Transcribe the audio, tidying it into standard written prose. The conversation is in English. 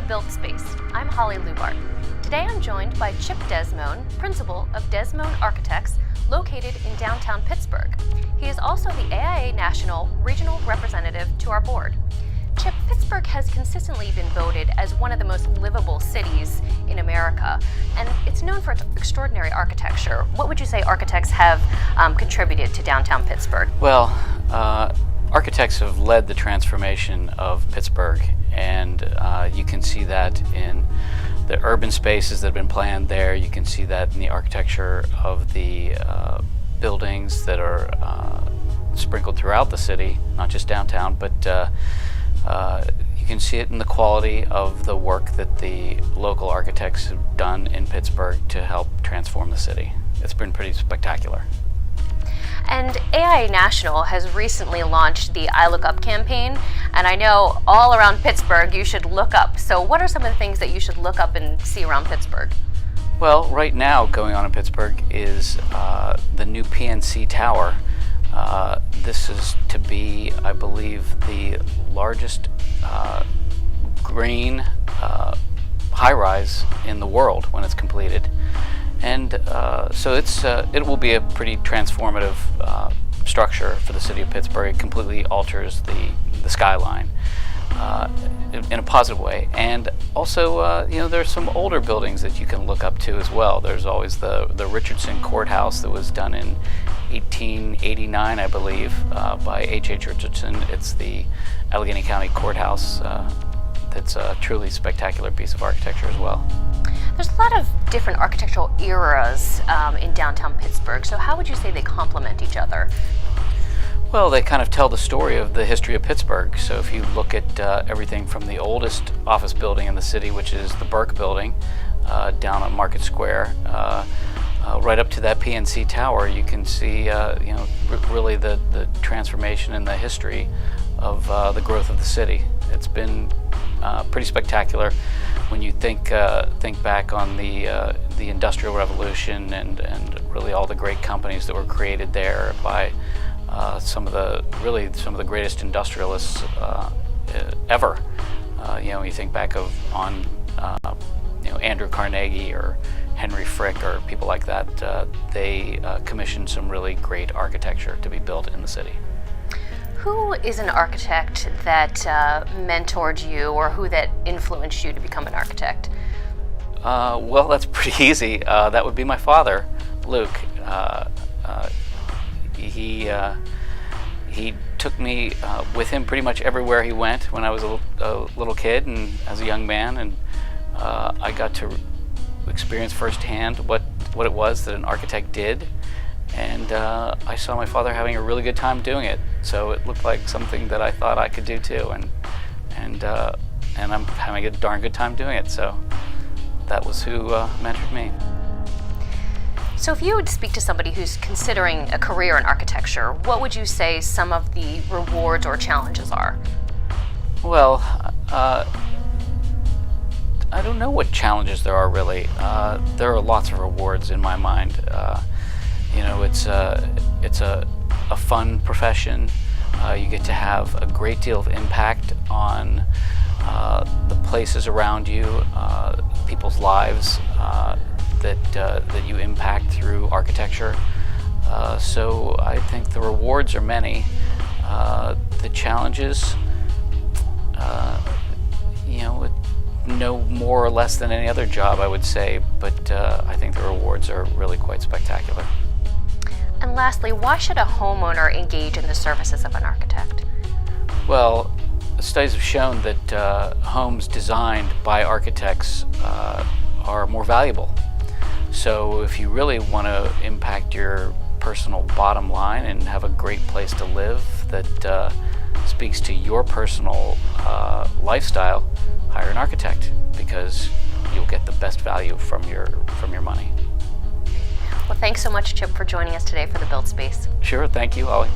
The Built Space. I'm Holly Lubart. Today I'm joined by Chip Desmone, principal of Desmone Architects, located in downtown Pittsburgh. He is also the AIA National Regional Representative to our board. Chip, Pittsburgh has consistently been voted as one of the most livable cities in America, and it's known for its extraordinary architecture. What would you say architects have contributed to downtown Pittsburgh? Well, architects have led the transformation of Pittsburgh, and you can see that in the urban spaces that have been planned there. You can see that in the architecture of the buildings that are sprinkled throughout the city, not just downtown, but you can see it in the quality of the work that the local architects have done in Pittsburgh to help transform the city. It's been pretty spectacular. And AIA National has recently launched the I Look Up campaign, and I know all around Pittsburgh you should look up. So what are some of the things that you should look up and see around Pittsburgh? Well, right now going on in Pittsburgh is the new PNC Tower. This is to be, I believe, the largest green high-rise in the world when it's completed. And so it will be a pretty transformative structure for the city of Pittsburgh. It completely alters the skyline in a positive way. And also, there's some older buildings that you can look up to as well. There's always the Richardson Courthouse that was done in 1889, I believe, by H.H. Richardson. It's the Allegheny County Courthouse. That's a truly spectacular piece of architecture as well. There's a lot of different architectural eras in downtown Pittsburgh, so how would you say they complement each other? Well, they kind of tell the story of the history of Pittsburgh. So if you look at everything from the oldest office building in the city, which is the Burke Building, down on Market Square, right up to that PNC Tower, you can see really the transformation and the history of the growth of the city. It's been pretty spectacular when you think back on the Industrial Revolution and really all the great companies that were created there by some of the greatest industrialists ever. You think back on Andrew Carnegie or Henry Frick or people like that. They commissioned some really great architecture to be built in the city. Who is an architect that mentored you, or who that influenced you to become an architect? Well, that's pretty easy. That would be my father, Luke. He took me with him pretty much everywhere he went when I was a little kid and as a young man, and I got to experience firsthand what it was that an architect did. And I saw my father having a really good time doing it, so it looked like something that I thought I could do too, and I'm having a darn good time doing it. So that was who mentored me. So if you would speak to somebody who's considering a career in architecture, what would you say some of the rewards or challenges are? Well, I don't know what challenges there are really. There are lots of rewards in my mind. It's a fun profession. You get to have a great deal of impact on the places around you, people's lives that you impact through architecture. So I think the rewards are many. The challenges, no more or less than any other job, I would say, but I think the rewards are really quite spectacular. And lastly, why should a homeowner engage in the services of an architect? Well, studies have shown that homes designed by architects are more valuable. So if you really want to impact your personal bottom line and have a great place to live that speaks to your personal lifestyle, hire an architect, because you'll get the best value from your money. Well, thanks so much, Chip, for joining us today for The Built Space. Sure, thank you, Holly.